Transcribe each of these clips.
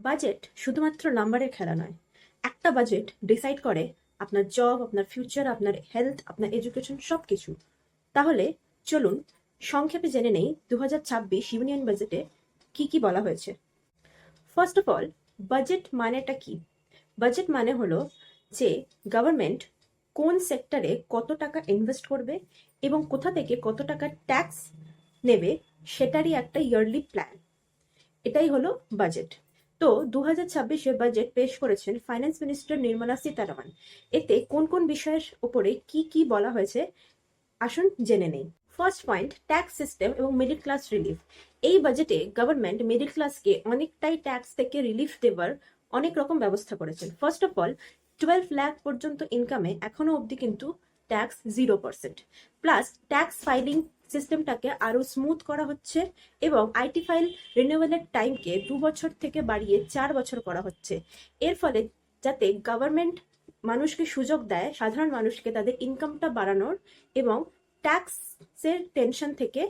Budget শুধুমাত্র নাম্বারের খেলা নয়। একটা বাজেট ডিসাইড করে আপনার জব, আপনার ফিউচার, আপনার হেলথ, আপনার এডুকেশন সব কিছু। তাহলে চলুন সংক্ষেপে জেনে নেই 2026 ইউনিয়ন বাজেটে কি কি বলা হয়েছে। ফার্স্ট অফ অল, বাজেট মানেটা কি? বাজেট মানে হলো যে গভর্নমেন্ট কোন সেক্টরে কত টাকা ইনভেস্ট করবে এবং কোথা থেকে কত টাকা ট্যাক্স নেবে সেটারই একটা ইয়ারলি প্ল্যান। এটাই হলো বাজেট। তো 2026-এ বাজেট পেশ করেছেন ফাইন্যান্স মিনিস্টার নির্মলা সীতারামন। এতে কোন কোন বিষয়ের উপরে কি কি বলা হয়েছে আসুন জেনে নেই। ফার্স্ট পয়েন্ট, ট্যাক্স সিস্টেম এবং মিডল ক্লাস রিলিফ। এই বাজেটে গভর্নমেন্ট মিডল ক্লাসকে অনেকটাই ট্যাক্স থেকে রিলিফ দেওয়ার অনেক রকম ব্যবস্থা করেছেন। ফার্স্ট অফ অল, 12 লাখ পর্যন্ত ইনকামে এখনো অবধি কিন্তু ট্যাক্স 0%, প্লাস ট্যাক্স ফাইলিং সিস্টেমটাকে আরো স্মুথ করা হচ্ছে এবং আইটি ফাইল রিনিউয়ালের টাইমকে 2 বছর থেকে বাড়িয়ে 4 বছর করা হচ্ছে। এর ফলে যাতে গভর্নমেন্ট মানুষকে সুযোগ দেয়, সাধারণ মানুষকে তাদের ইনকামটা বাড়ানোর এবং ট্যাক্সের টেনশন থেকে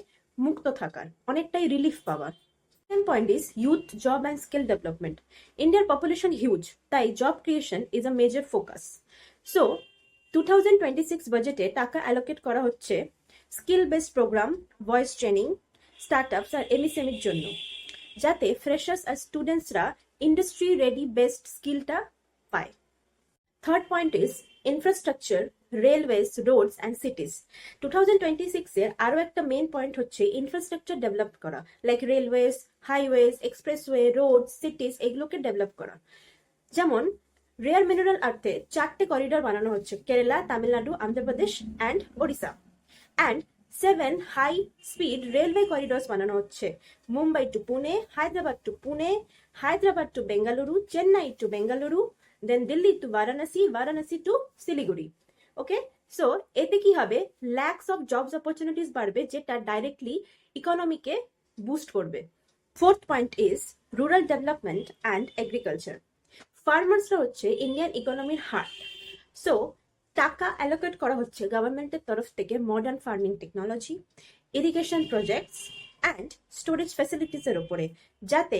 মুক্ত থাকার, অনেকটাই রিলিফ পাওয়ার। Second point is youth job and skill development. ইন্ডিয়ার পপুলেশন হিউজ, তাই job creation is a major focus. So 2026 বাজেটে টাকা অ্যালোকেট করা হচ্ছে skill based programme, voice training, startups আর এমএসএমইর জন্য, যাতে ফ্রেশার্স আর স্টুডেন্টসরা ইন্ডাস্ট্রি রেডি বেসড স্কিলটা পায়। Third point is infrastructure, railways, roads and cities. 2026-এর আরও একটা মেন পয়েন্ট হচ্ছে ইনফ্রাস্ট্রাকচার ডেভেলপ করা, like railways, highways, expressway, road, cities, এগুলোকে ডেভেলপ করা। যেমন রেয়ার মিনারেল আর্থে 4টে করিডর বানানো হচ্ছে, Kerala, Tamil Nadu, Andhra Pradesh and Odisha. And 7 high speed railway corridors বানানো হচ্ছে, Mumbai to Pune, Hyderabad to Pune, Hyderabad to Bengaluru, Chennai to Bengaluru, then Delhi to Varanasi, Varanasi to Siliguri. Okay, so এতে কি হবে, ল্যাক্স অফ জবস অপরচুনিটিস বাড়বে, যেটা ডাইরেক্টলি ইকোনমিকে বুস্ট করবে। Fourth point is rural development and agriculture. ফার্মার্সরা হচ্ছে ইন্ডিয়ান ইকোনমির হার্ট। সো টাকা অ্যালোকেট করা হচ্ছে গভর্নমেন্টের তরফ থেকে modern farming technology, irrigation projects and storage ফ্যাসিলিটিসের উপরে, যাতে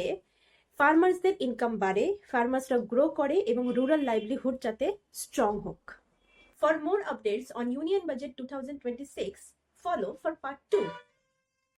ফার্মার্সদের ইনকাম বাড়ে, ফার্মার্সরা গ্রো করে এবং রুরাল লাইভলিহুড যাতে স্ট্রং হোক। For more updates on union budget 2026, follow for part 2.